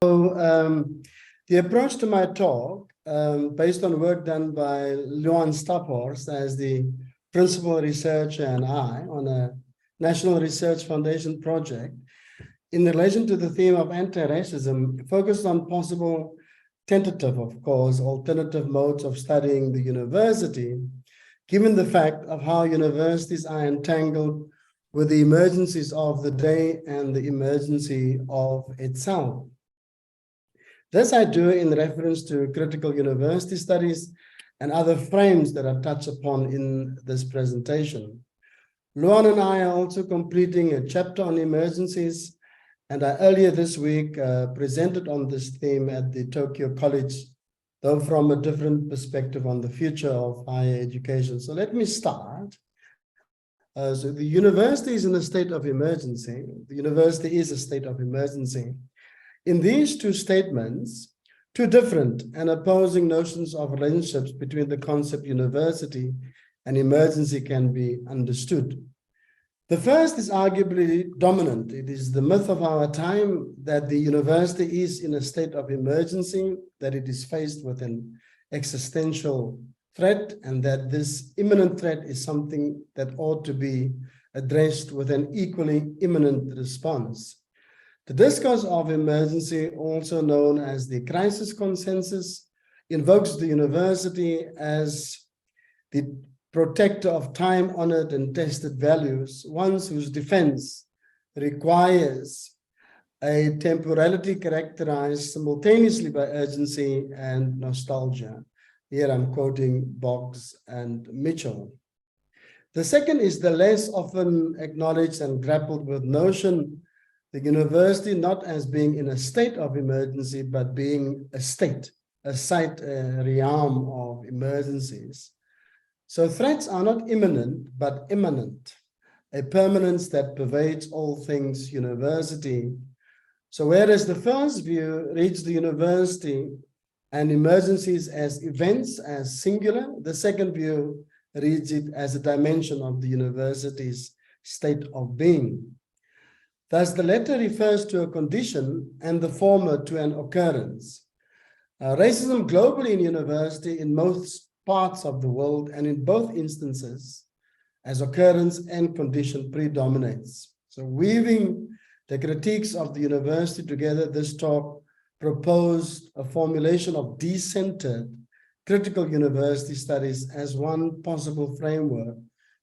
The approach to my talk, based on work done by Luan Staphorst as the principal researcher and I on a National Research Foundation project, in relation to the theme of anti-racism, focused on possible tentative, of course, alternative modes of studying the university, given the fact of how universities are entangled with the emergencies of the day and the emergency of itself. This I do in reference to critical university studies and other frames that are touched upon in this presentation. Luan and I are also completing a chapter on emergencies, and I earlier this week presented on this theme at the Tokyo College, though from a different perspective on the future of higher education. So let me start. So the university is in a state of emergency. The university is a state of emergency. In these two statements, two different and opposing notions of relationships between the concept university and emergency can be understood. The first is arguably dominant. It is the myth of our time that the university is in a state of emergency, that it is faced with an existential threat, and that this imminent threat is something that ought to be addressed with an equally imminent response. The discourse of emergency, also known as the crisis consensus, invokes the university as the protector of time-honored and tested values, ones whose defense requires a temporality characterized simultaneously by urgency and nostalgia. Here I'm quoting Boggs and Mitchell. The second is the less often acknowledged and grappled with notion the university not as being in a state of emergency, but being a state, a site, a realm of emergencies. So threats are not imminent, but imminent, a permanence that pervades all things university. So whereas the first view reads the university and emergencies as events, as singular, the second view reads it as a dimension of the university's state of being. Thus, the latter refers to a condition and the former to an occurrence. Racism globally in university in most parts of the world and in both instances as occurrence and condition predominates. So weaving the critiques of the university together, this talk proposed a formulation of decentered critical university studies as one possible framework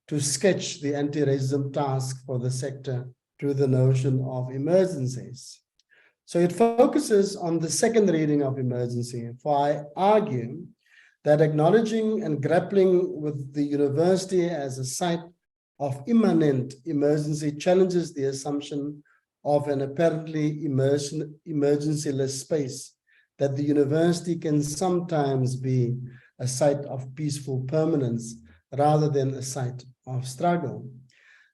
to sketch the anti-racism task for the sector through the notion of emergencies. So it focuses on the second reading of emergency, for I argue that acknowledging and grappling with the university as a site of imminent emergency challenges the assumption of an apparently emergency-less space, that the university can sometimes be a site of peaceful permanence rather than a site of struggle.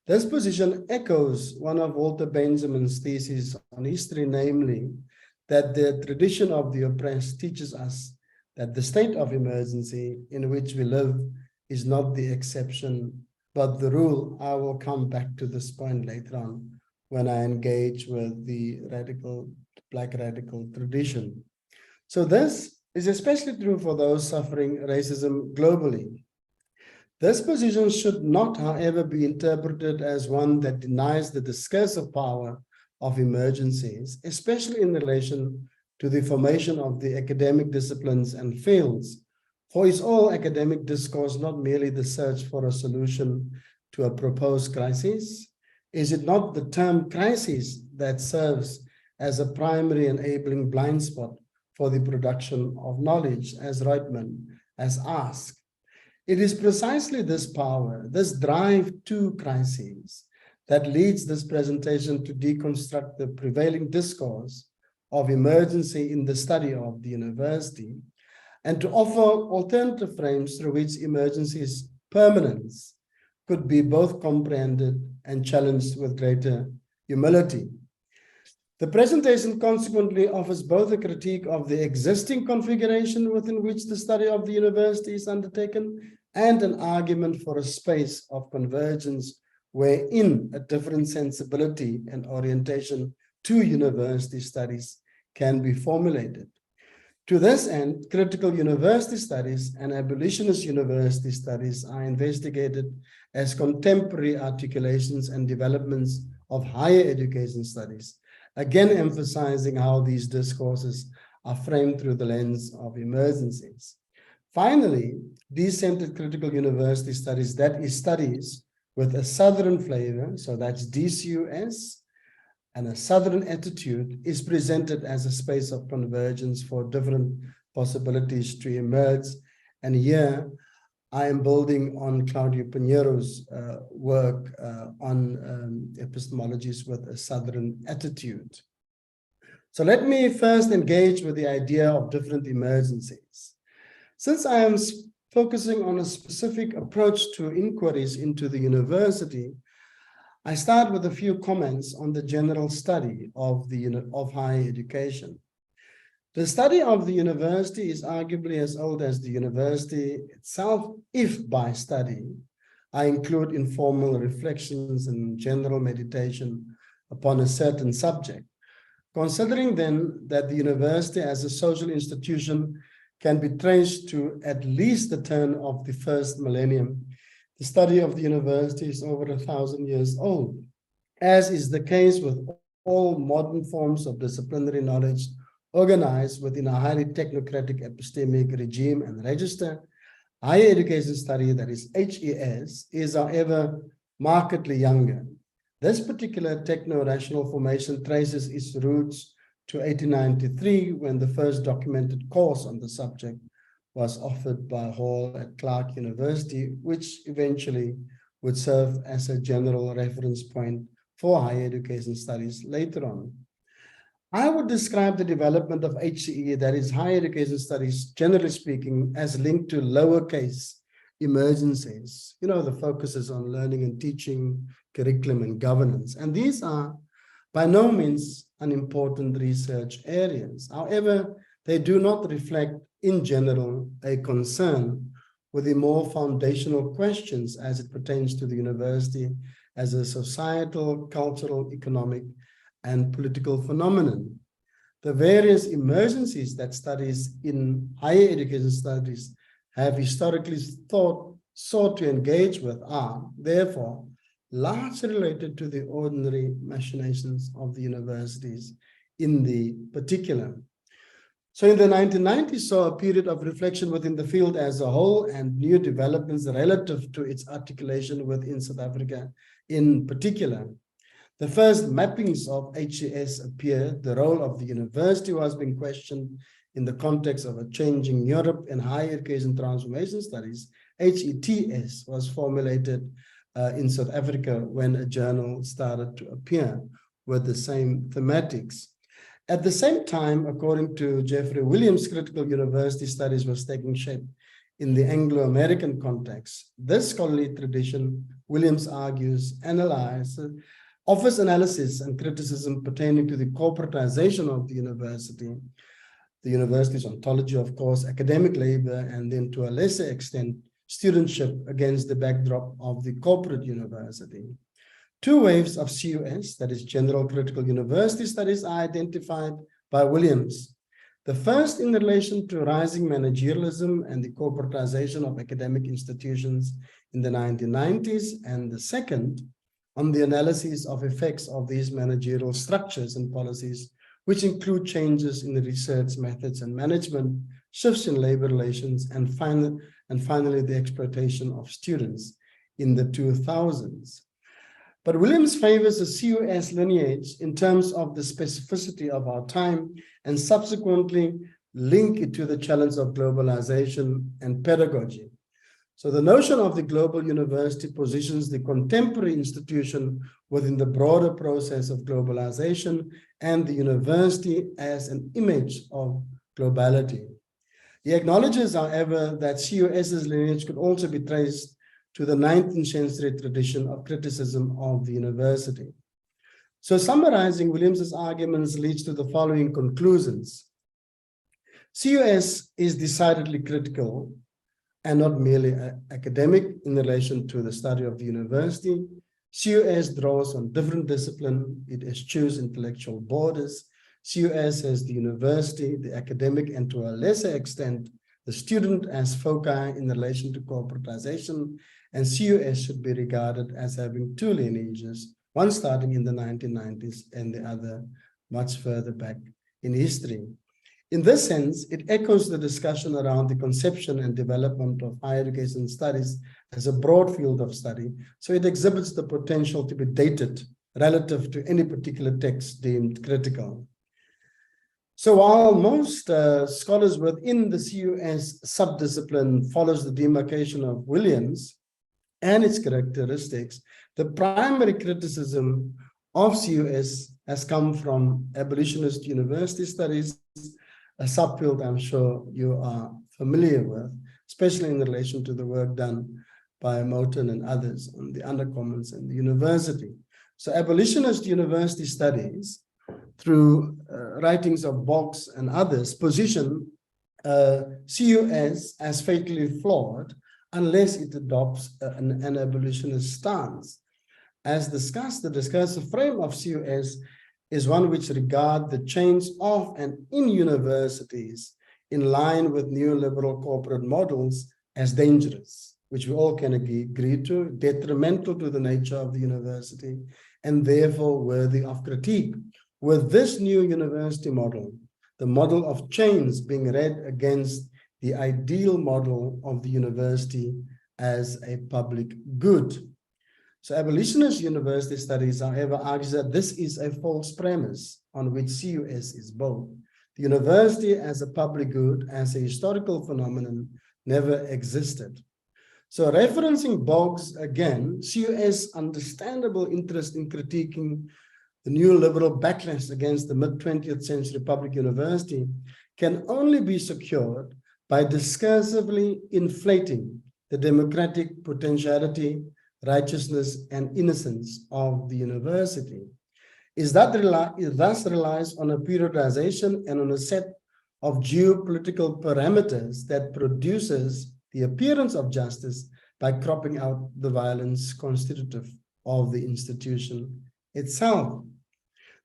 This position echoes one of Walter Benjamin's theses on history, namely that the tradition of the oppressed teaches us that the state of emergency in which we live is not the exception, but the rule. I will come back to this point later on when I engage with the Black radical tradition. So this is especially true for those suffering racism globally. This position should not, however, be interpreted as one that denies the discursive power of emergencies, especially in relation to the formation of the academic disciplines and fields. For is all academic discourse not merely the search for a solution to a proposed crisis? Is it not the term crisis that serves as a primary enabling blind spot for the production of knowledge, as Reitman has asked? It is precisely this power, this drive to crises, that leads this presentation to deconstruct the prevailing discourse of emergency in the study of the university, and to offer alternative frames through which emergency's permanence could be both comprehended and challenged with greater humility. The presentation consequently offers both a critique of the existing configuration within which the study of the university is undertaken and an argument for a space of convergence wherein a different sensibility and orientation to university studies can be formulated. To this end, critical university studies and abolitionist university studies are investigated as contemporary articulations and developments of higher education studies, again emphasizing how these discourses are framed through the lens of emergencies. Finally, Decentred Critical University Studies, that is studies with a Southern flavor, so that's DCUS, and a Southern attitude, is presented as a space of convergence for different possibilities to emerge. And here I am building on Claudio Pinero's work on epistemologies with a Southern attitude. So let me first engage with the idea of different emergencies. Since I am focusing on a specific approach to inquiries into the university, I start with a few comments on the general study of higher education. The study of the university is arguably as old as the university itself, if by study I include informal reflections and general meditation upon a certain subject. Considering then that the university as a social institution can be traced to at least the turn of the first millennium, the study of the university is over 1,000 years old, as is the case with all modern forms of disciplinary knowledge organized within a highly technocratic epistemic regime and register. Higher education study, that is HES, is however markedly younger. This particular techno-rational formation traces its roots to 1893, when the first documented course on the subject was offered by Hall at Clark University, which eventually would serve as a general reference point for higher education studies later on. I would describe the development of HCE, that is higher education studies, generally speaking, as linked to lowercase emergencies. You know, the focus is on learning and teaching, curriculum and governance. And these are by no means unimportant research areas. However, they do not reflect in general a concern with the more foundational questions as it pertains to the university as a societal, cultural, economic, and political phenomenon. The various emergencies that studies in higher education studies have historically sought to engage with are, therefore, largely related to the ordinary machinations of the universities in the particular. So in the 1990s saw a period of reflection within the field as a whole and new developments relative to its articulation within South Africa in particular. The first mappings of HES appeared. The role of the university was being questioned in the context of a changing Europe and higher education transformation studies. HETS was formulated in South Africa when a journal started to appear with the same thematics. At the same time, according to Jeffrey Williams, critical university studies was taking shape in the Anglo-American context. This scholarly tradition, Williams argues, offers analysis and criticism pertaining to the corporatization of the university's ontology, of course, academic labor, and then to a lesser extent, studentship against the backdrop of the corporate university. Two waves of CUS, that is General Critical University Studies, are identified by Williams. The first in relation to rising managerialism and the corporatization of academic institutions in the 1990s, and the second on the analysis of effects of these managerial structures and policies, which include changes in the research methods and management, shifts in labor relations, and finally the exploitation of students in the 2000s. But Williams favors the CUS lineage in terms of the specificity of our time and subsequently link it to the challenge of globalization and pedagogy. So the notion of the global university positions the contemporary institution within the broader process of globalization and the university as an image of globality. He acknowledges, however, that CUS's lineage could also be traced to the 19th century tradition of criticism of the university. So summarizing Williams's arguments leads to the following conclusions. CUS is decidedly critical and not merely academic in relation to the study of the university. CUS draws on different disciplines, it eschews intellectual borders, CUS as the university, the academic, and to a lesser extent, the student as foci in relation to corporatization, and CUS should be regarded as having two lineages, one starting in the 1990s and the other much further back in history. In this sense, it echoes the discussion around the conception and development of higher education studies as a broad field of study, so it exhibits the potential to be dated relative to any particular text deemed critical. So while most scholars within the CUS subdiscipline follows the demarcation of Williams and its characteristics, the primary criticism of CUS has come from abolitionist university studies, a subfield I'm sure you are familiar with, especially in relation to the work done by Moten and others on the undercommons and the university. So abolitionist university studies, through writings of Boggs and others, position CUS as fatally flawed unless it adopts an abolitionist stance. As discussed, the discursive frame of CUS is one which regards the change of and in universities in line with neoliberal corporate models as dangerous, which we all can agree to, detrimental to the nature of the university, and therefore worthy of critique. With this new university model, the model of change being read against the ideal model of the university as a public good. So abolitionist university studies, however, argues that this is a false premise on which CUS is built. The university as a public good, as a historical phenomenon, never existed. So referencing Boggs again, CUS' understandable interest in critiquing the new liberal backlash against the mid-20th century public university can only be secured by discursively inflating the democratic potentiality, righteousness, and innocence of the university. It thus relies on a periodization and on a set of geopolitical parameters that produces the appearance of justice by cropping out the violence constitutive of the institution itself.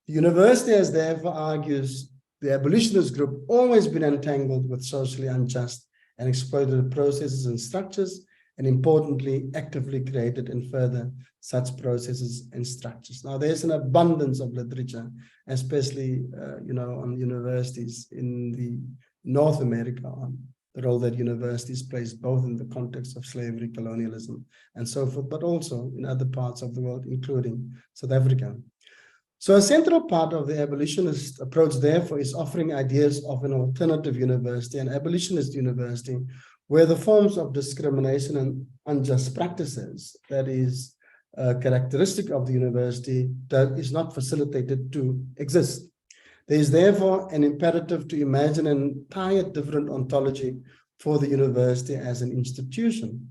The university has therefore, argues the abolitionist group, always been entangled with socially unjust and exploitative processes and structures, and importantly, actively created and further such processes and structures. Now, there's an abundance of literature, especially on universities in the North America, on the role that universities plays both in the context of slavery, colonialism, and so forth, but also in other parts of the world, including South Africa. So a central part of the abolitionist approach, therefore, is offering ideas of an alternative university, an abolitionist university, where the forms of discrimination and unjust practices that is characteristic of the university that is not facilitated to exist. There is therefore an imperative to imagine an entire different ontology for the university as an institution.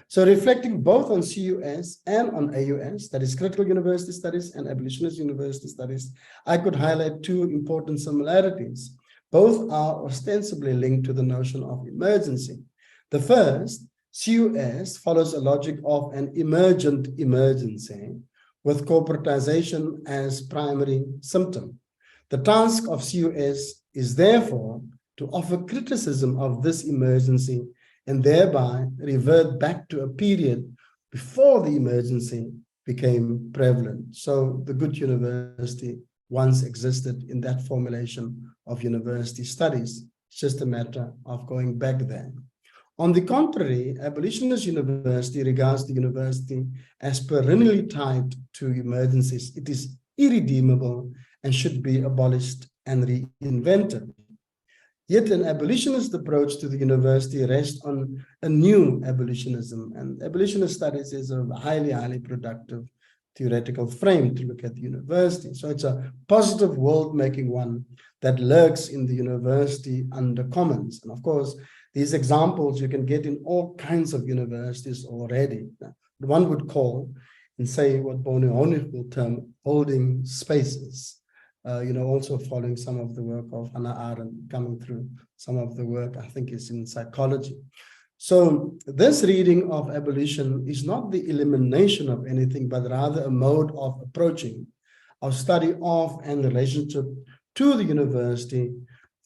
So reflecting both on CUS and on AUS, that is Critical University Studies and Abolitionist University Studies, I could highlight two important similarities. Both are ostensibly linked to the notion of emergency. The first, CUS, follows a logic of an emergent emergency with corporatization as primary symptom. The task of CUS is therefore to offer criticism of this emergency and thereby revert back to a period before the emergency became prevalent. So the good university once existed in that formulation of university studies. It's just a matter of going back there. On the contrary, abolitionist university regards the university as perennially tied to emergencies. It is irredeemable and should be abolished and reinvented. Yet an abolitionist approach to the university rests on a new abolitionism, and abolitionist studies is a highly, highly productive theoretical frame to look at the university. So it's a positive world-making one that lurks in the university undercommons. And of course, these examples you can get in all kinds of universities already. One would call and say what Bonihoni will term holding spaces. Also following some of the work of Hannah Arendt, coming through some of the work I think is in psychology. So this reading of abolition is not the elimination of anything, but rather a mode of approaching of study of and relationship to the university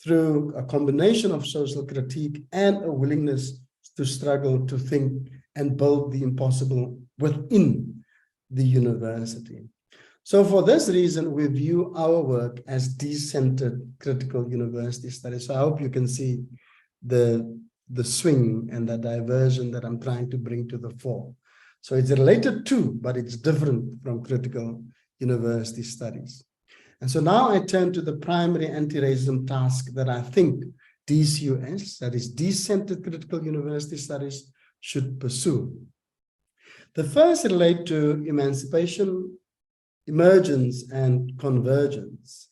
through a combination of social critique and a willingness to struggle, to think and build the impossible within the university. So for this reason, we view our work as Decentred Critical University Studies. So I hope you can see the swing and the diversion that I'm trying to bring to the fore. So it's related to, but it's different from critical university studies. And so now I turn to the primary anti-racism task that I think DCUS, that is Decentred Critical University Studies, should pursue. The first relate to emancipation, emergence, and convergence.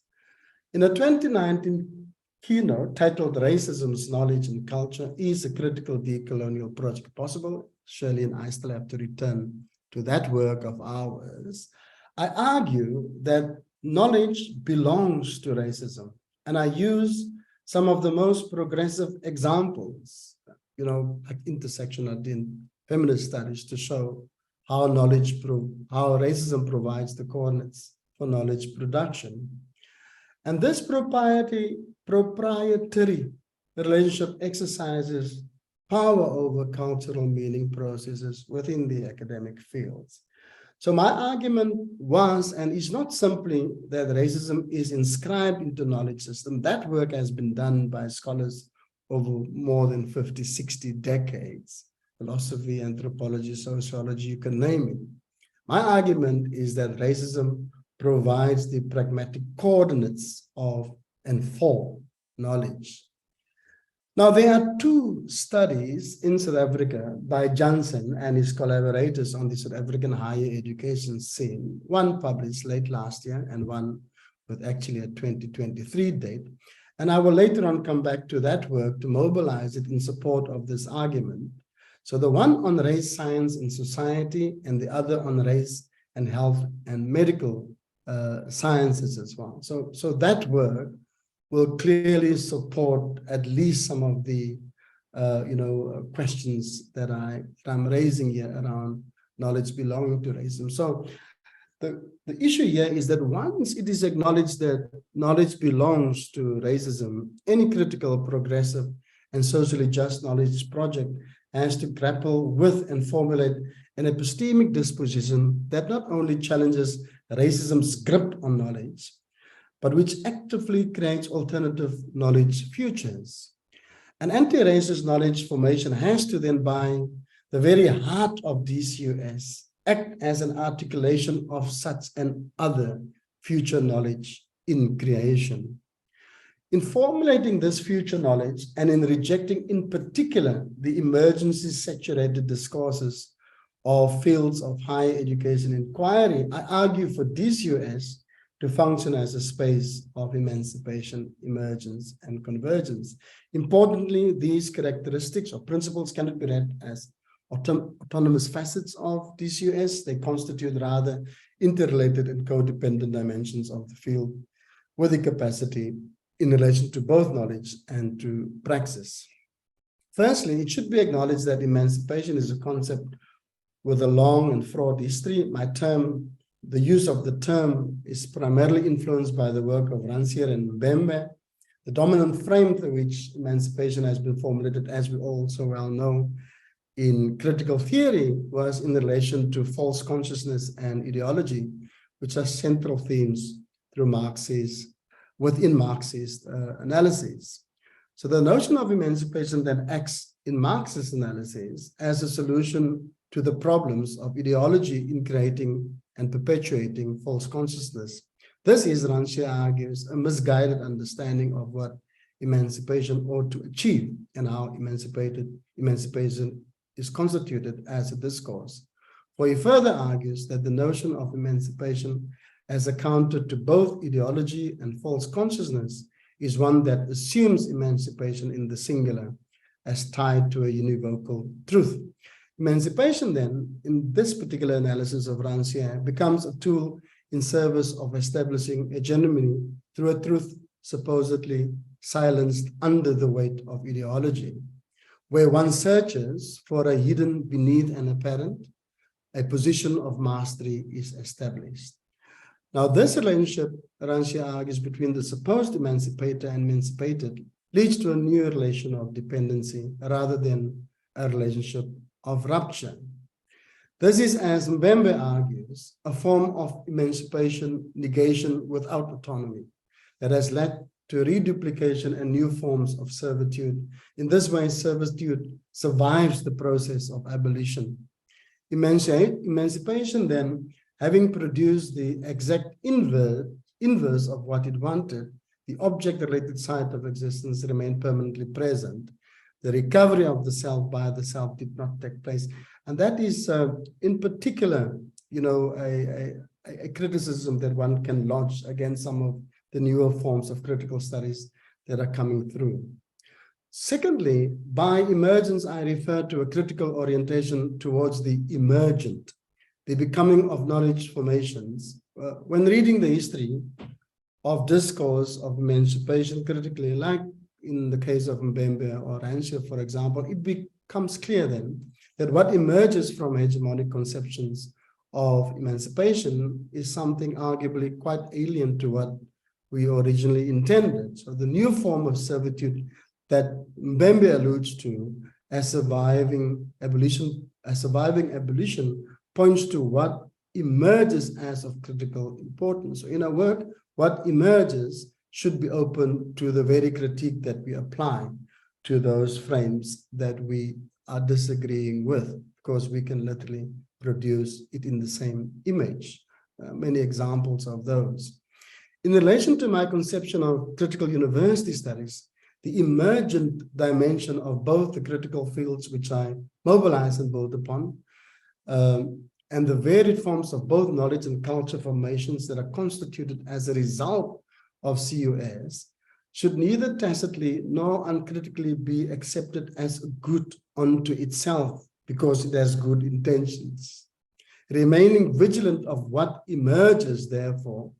In a 2019 keynote titled Racism's Knowledge and Culture, is a critical decolonial project possible? Shirley and I still have to return to that work of ours. I argue that knowledge belongs to racism, and I use some of the most progressive examples, like intersectional in feminist studies, to show how how racism provides the coordinates for knowledge production. And this proprietary relationship exercises power over cultural meaning processes within the academic fields. So my argument was, and is not simply that racism is inscribed into knowledge system. That work has been done by scholars over more than 50, 60 decades. Philosophy, anthropology, sociology, you can name it. My argument is that racism provides the pragmatic coordinates of and for knowledge. Now, there are two studies in South Africa by Johnson and his collaborators on the South African higher education scene, one published late last year and one with actually a 2023 date. And I will later on come back to that work to mobilize it in support of this argument. So the one on race, science, and society, and the other on race and health and medical sciences as well. So that work will clearly support at least some of the questions that I'm raising here around knowledge belonging to racism. So the issue here is that once it is acknowledged that knowledge belongs to racism, any critical, progressive, and socially just knowledge project has to grapple with and formulate an epistemic disposition that not only challenges racism's grip on knowledge, but which actively creates alternative knowledge futures. An anti-racist knowledge formation has to then, by the very heart of DCUS, act as an articulation of such and other future knowledge in creation. In formulating this future knowledge and in rejecting in particular the emergencies saturated discourses of fields of higher education inquiry, I argue for DCUS to function as a space of emancipation, emergence, and convergence. Importantly, these characteristics or principles cannot be read as autonomous facets of DCUS. They constitute rather interrelated and codependent dimensions of the field with the capacity in relation to both knowledge and to praxis. Firstly, it should be acknowledged that emancipation is a concept with a long and fraught history. The use of the term is primarily influenced by the work of Rancière and Mbembe. The dominant frame through which emancipation has been formulated, as we all so well know, in critical theory was in relation to false consciousness and ideology, which are central themes through within Marxist analyses. So the notion of emancipation then acts in Marxist analysis as a solution to the problems of ideology in creating and perpetuating false consciousness. This is, Rancière argues, a misguided understanding of what emancipation ought to achieve and how emancipation is constituted as a discourse. For he further argues that the notion of emancipation as a counter to both ideology and false consciousness is one that assumes emancipation in the singular as tied to a univocal truth. Emancipation then, in this particular analysis of Rancière, becomes a tool in service of establishing hegemony through a truth supposedly silenced under the weight of ideology, where one searches for a hidden beneath an apparent, a position of mastery is established. Now, this relationship, Ranshi argues, between the supposed emancipator and emancipated leads to a new relation of dependency rather than a relationship of rupture. This is, as Mbembe argues, a form of emancipation negation without autonomy that has led to reduplication and new forms of servitude. In this way, servitude survives the process of abolition. Emancipation then, having produced the exact inverse of what it wanted, the object-related side of existence remained permanently present. The recovery of the self by the self did not take place. And that is, in particular, a criticism that one can lodge against some of the newer forms of critical studies that are coming through. Secondly, by emergence, I refer to a critical orientation towards the emergent, the becoming of knowledge formations. When reading the history of discourse of emancipation critically, like in the case of Mbembe or Ranshi, for example, it becomes clear then that what emerges from hegemonic conceptions of emancipation is something arguably quite alien to what we originally intended. So the new form of servitude that Mbembe alludes to as surviving abolition points to what emerges as of critical importance. So in a word, what emerges should be open to the very critique that we apply to those frames that we are disagreeing with, because we can literally produce it in the same image. Many examples of those. In relation to my conception of critical university studies, the emergent dimension of both the critical fields which I mobilize and build upon, and the varied forms of both knowledge and culture formations that are constituted as a result of CUS should neither tacitly nor uncritically be accepted as good unto itself because it has good intentions. Remaining vigilant of what emerges, therefore,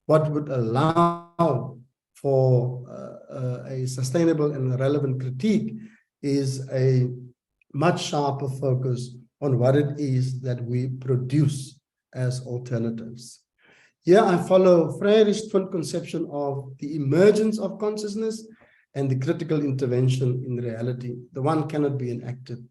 what would allow for a sustainable and relevant critique is a much sharper focus on what it is that we produce as alternatives. Here I follow Freire's twin conception of the emergence of consciousness and the critical intervention in reality. The one cannot be enacted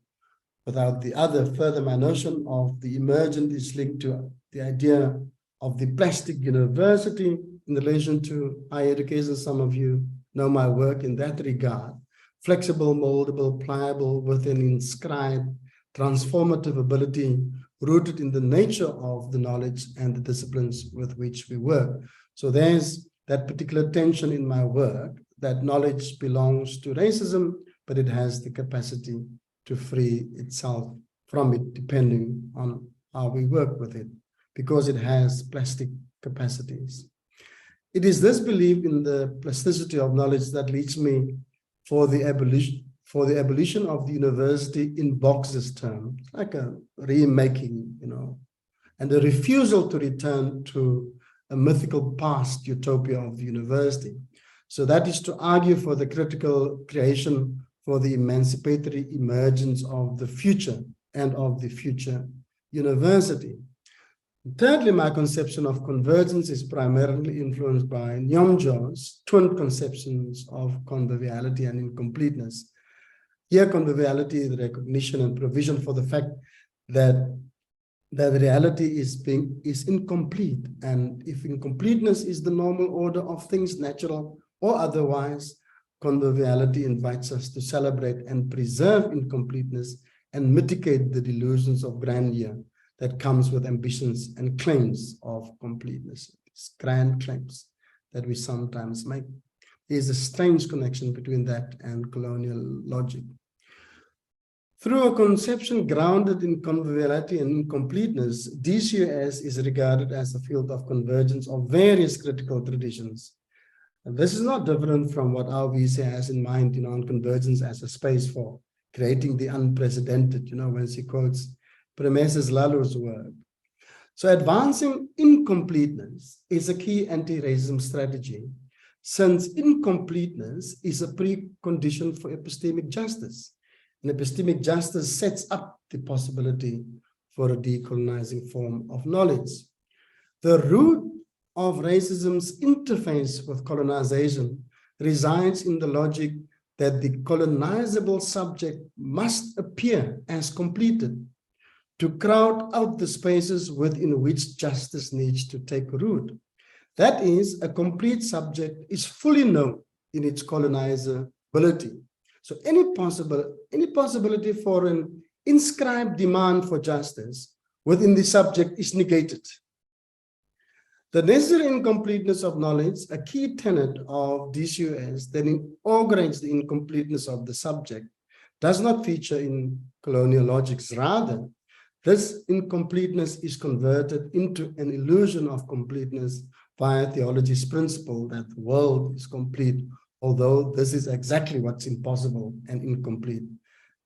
without the other. Further, my notion of the emergent is linked to the idea of the plastic university in relation to higher education. Some of you know my work in that regard. Flexible, moldable, pliable, with an inscribed transformative ability rooted in the nature of the knowledge and the disciplines with which we work. So there's that particular tension in my work, that knowledge belongs to racism, but it has the capacity to free itself from it depending on how we work with it, because it has plastic capacities. It is this belief in the plasticity of knowledge that leads me for the abolition of the university in boxes term, like a remaking, and a refusal to return to a mythical past utopia of the university. So that is to argue for the critical creation for the emancipatory emergence of the future and of the future university. Thirdly, my conception of convergence is primarily influenced by Nyomjo's twin conceptions of conviviality and incompleteness. Here, conviviality is the recognition and provision for the fact that reality is incomplete, and if incompleteness is the normal order of things, natural or otherwise, conviviality invites us to celebrate and preserve incompleteness and mitigate the delusions of grandeur that comes with ambitions and claims of completeness. These grand claims that we sometimes make. There's a strange connection between that and colonial logic. Through a conception grounded in conviviality and incompleteness, DCUS is regarded as a field of convergence of various critical traditions. And this is not different from what our VC has in mind, on convergence as a space for creating the unprecedented, when she quotes Premeses Lalu's work. So advancing incompleteness is a key anti-racism strategy, since incompleteness is a precondition for epistemic justice. And epistemic justice sets up the possibility for a decolonizing form of knowledge. The root of racism's interface with colonization resides in the logic that the colonizable subject must appear as completed to crowd out the spaces within which justice needs to take root. That is, a complete subject is fully known in its colonizability. So any possibility for an inscribed demand for justice within the subject is negated. The necessary incompleteness of knowledge, a key tenet of DCUS that inaugurates the incompleteness of the subject, does not feature in colonial logics. Rather, this incompleteness is converted into an illusion of completeness via theology's principle that the world is complete, although this is exactly what's impossible and incomplete,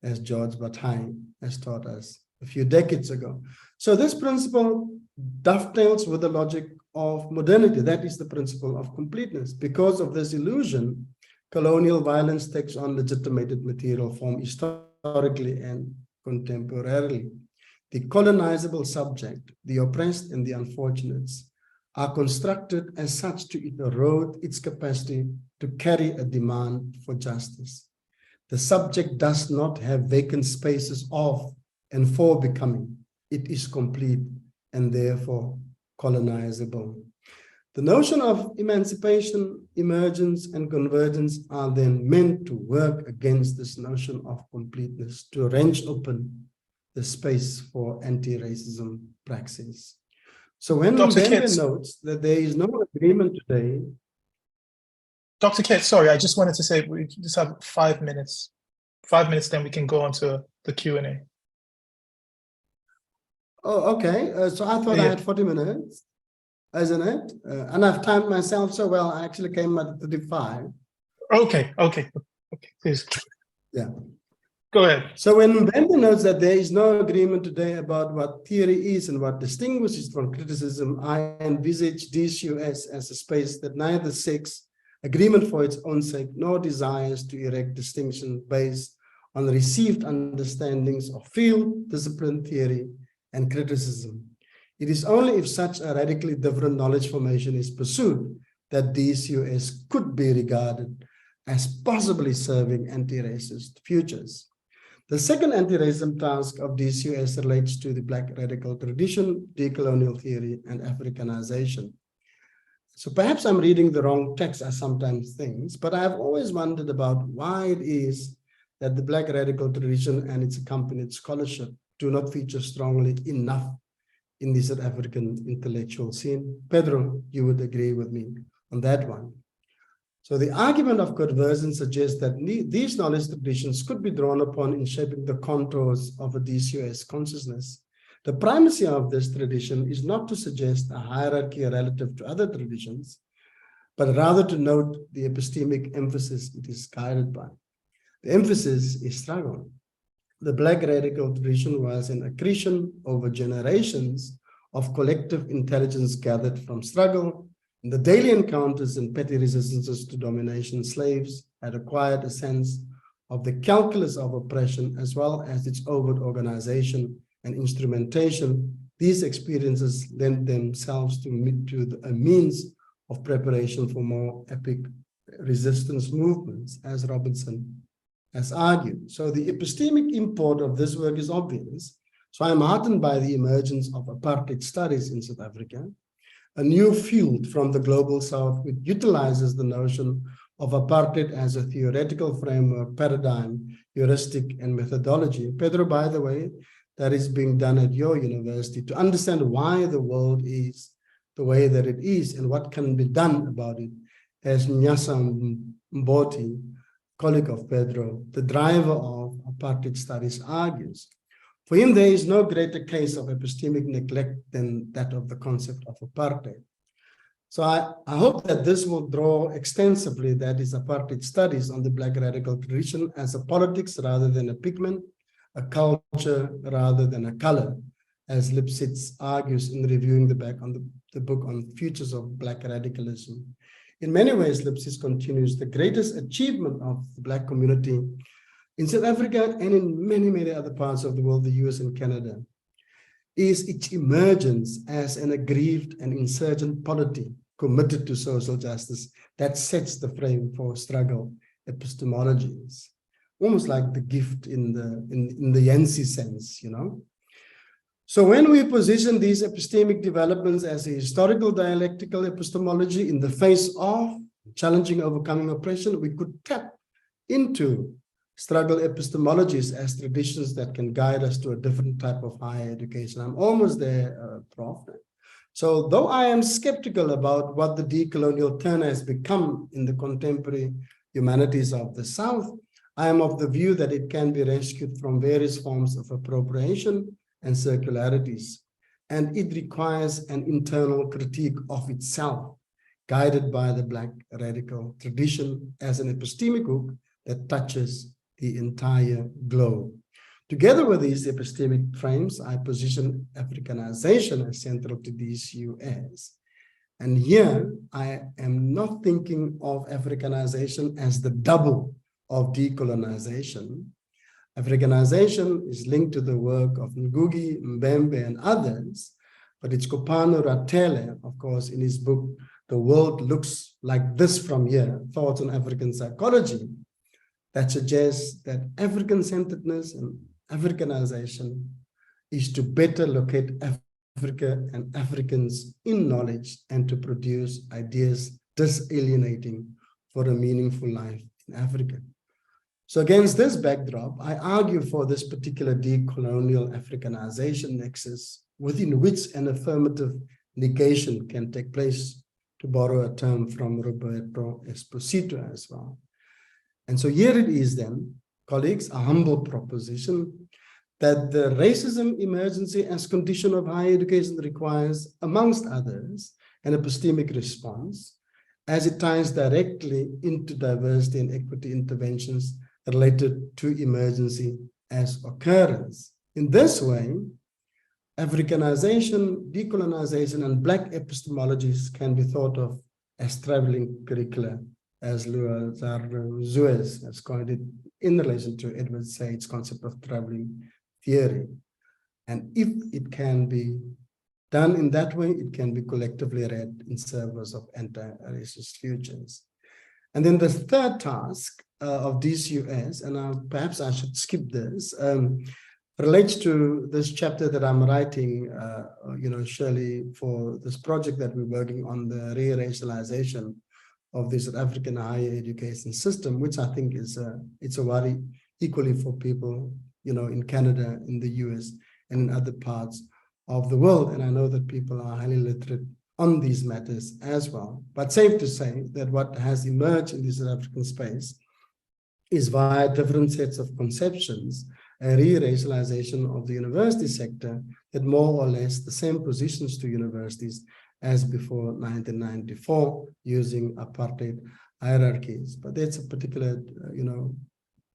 as George Bataille has taught us a few decades ago. So this principle dovetails with the logic of modernity. That is the principle of completeness. Because of this illusion, colonial violence takes on legitimated material form historically and contemporarily. The colonizable subject, the oppressed and the unfortunates, are constructed as such to erode its capacity to carry a demand for justice. The subject does not have vacant spaces of and for becoming. It is complete and therefore colonizable. The notion of emancipation, emergence, and convergence are then meant to work against this notion of completeness, to wrench open the space for anti-racism praxis. So when Mbembe notes that there is no agreement today. Dr. Keet, sorry, I just wanted to say we just have 5 minutes. 5 minutes, then we can go on to the Q&A. Oh, okay. So I thought I had 40 minutes, isn't it? And I've timed myself so well, I actually came at 35. Okay, please. Yeah. Go ahead. So when Mbembe notes that there is no agreement today about what theory is and what distinguishes from criticism, I envisage DCUS as a space that neither seeks agreement for its own sake, nor desires to erect distinction based on received understandings of field, discipline, theory, and criticism. It is only if such a radically different knowledge formation is pursued that DCUS could be regarded as possibly serving anti-racist futures. The second anti-racism task of DCUS relates to the Black radical tradition, decolonial theory, and Africanization. So perhaps I'm reading the wrong text, as sometimes think, but I've always wondered about why it is that the Black radical tradition and its accompanied scholarship do not feature strongly enough in the South African intellectual scene. Pedro, you would agree with me on that one. So the argument of conversion suggests that these knowledge traditions could be drawn upon in shaping the contours of a DCUS consciousness. The primacy of this tradition is not to suggest a hierarchy relative to other traditions, but rather to note the epistemic emphasis it is guided by. The emphasis is struggle. The Black radical tradition was an accretion over generations of collective intelligence gathered from struggle. In the daily encounters and petty resistances to domination, slaves had acquired a sense of the calculus of oppression as well as its overt organization and instrumentation. These experiences lend themselves to a means of preparation for more epic resistance movements, as Robertson has argued. So the epistemic import of this work is obvious. So I'm heartened by the emergence of apartheid studies in South Africa, a new field from the global South which utilizes the notion of apartheid as a theoretical framework, paradigm, heuristic, and methodology. Pedro, by the way, that is being done at your university to understand why the world is the way that it is and what can be done about it, as Nyasa Mboti, colleague of Pedro, the driver of apartheid studies, argues. For him, there is no greater case of epistemic neglect than that of the concept of apartheid. So I hope that this will draw extensively, that is, apartheid studies on the Black radical tradition as a politics rather than a pigment, a culture rather than a color, as Lipsitz argues in reviewing the book on futures of Black radicalism. In many ways, Lipsitz continues the greatest achievement of the Black community in South Africa and in many, many other parts of the world, the US and Canada, is its emergence as an aggrieved and insurgent polity committed to social justice that sets the frame for struggle epistemologies. Almost like the gift in the Yancey sense, you know. So when we position these epistemic developments as a historical dialectical epistemology in the face of challenging overcoming oppression, we could tap into struggle epistemologies as traditions that can guide us to a different type of higher education. I'm almost there, Prof. So though I am skeptical about what the decolonial turn has become in the contemporary humanities of the South, I am of the view that it can be rescued from various forms of appropriation and circularities, and it requires an internal critique of itself, guided by the Black radical tradition as an epistemic hook that touches the entire globe. Together with these epistemic frames, I position Africanization as central to DCUS. And here, I am not thinking of Africanization as the double of decolonization. Africanization is linked to the work of Ngugi, Mbembe, and others, but it's Kopano Ratele, of course, in his book, The World Looks Like This From Here, Thoughts on African Psychology, that suggests that African-centeredness and Africanization is to better locate Africa and Africans in knowledge and to produce ideas disalienating for a meaningful life in Africa. So against this backdrop, I argue for this particular decolonial Africanization nexus within which an affirmative negation can take place, to borrow a term from Roberto Esposito as well. And so here it is then, colleagues, a humble proposition that the racism emergency as condition of higher education requires, amongst others, an epistemic response, as it ties directly into diversity and equity interventions related to emergency as occurrence. In this way, Africanization, decolonization, and Black epistemologies can be thought of as traveling curricula, as Zuez has called it in relation to Edward Said's concept of traveling theory. And if it can be done in that way, it can be collectively read in service of anti-racist futures. And then the third task of DCUS, and perhaps I should skip this, relates to this chapter that I'm writing, Shirley, for this project that we're working on, the re-racialization of this African higher education system, which I think is it's a worry equally for people, in Canada, in the US, and in other parts of the world. And I know that people are highly literate on these matters as well. But safe to say that what has emerged in this African space is via different sets of conceptions, a re-racialization of the university sector that more or less the same positions to universities as before 1994 using apartheid hierarchies. But that's a particular,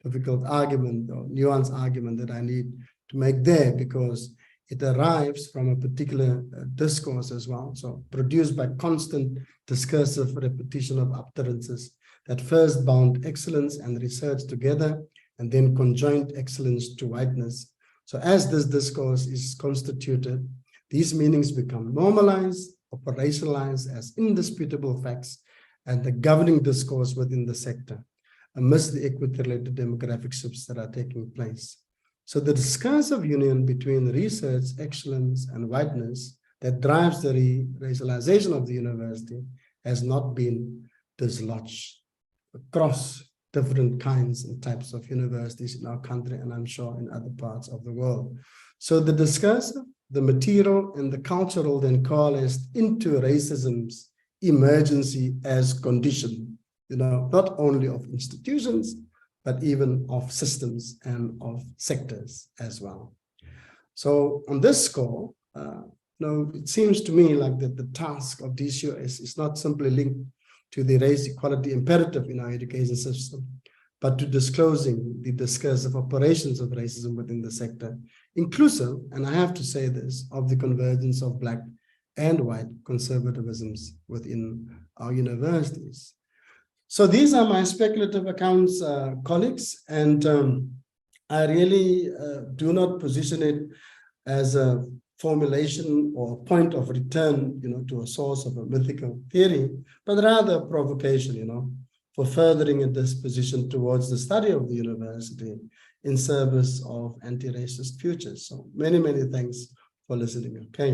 difficult argument or nuanced argument that I need to make there, because it arrives from a particular discourse as well. So produced by constant discursive repetition of utterances that first bound excellence and research together, and then conjoined excellence to whiteness. So as this discourse is constituted, these meanings become normalized, operationalized as indisputable facts, and the governing discourse within the sector, amidst the equity-related demographic shifts that are taking place. So the discursive union between research, excellence, and whiteness that drives the re-racialization of the university has not been dislodged across different kinds and types of universities in our country, and I'm sure in other parts of the world. So the discursive, the material, and the cultural then coalesced into racism's emergency as condition, not only of institutions, but even of systems and of sectors as well. So on this score, it seems to me like that the task of DCUS is not simply linked to the race equality imperative in our education system, but to disclosing the discursive operations of racism within the sector, inclusive, and I have to say this, of the convergence of Black and white conservatisms within our universities. So these are my speculative accounts, colleagues, and I really do not position it as a formulation or point of return, to a source of a mythical theory, but rather a provocation, for furthering a disposition towards the study of the university in service of anti-racist futures. So many, many thanks for listening. Okay.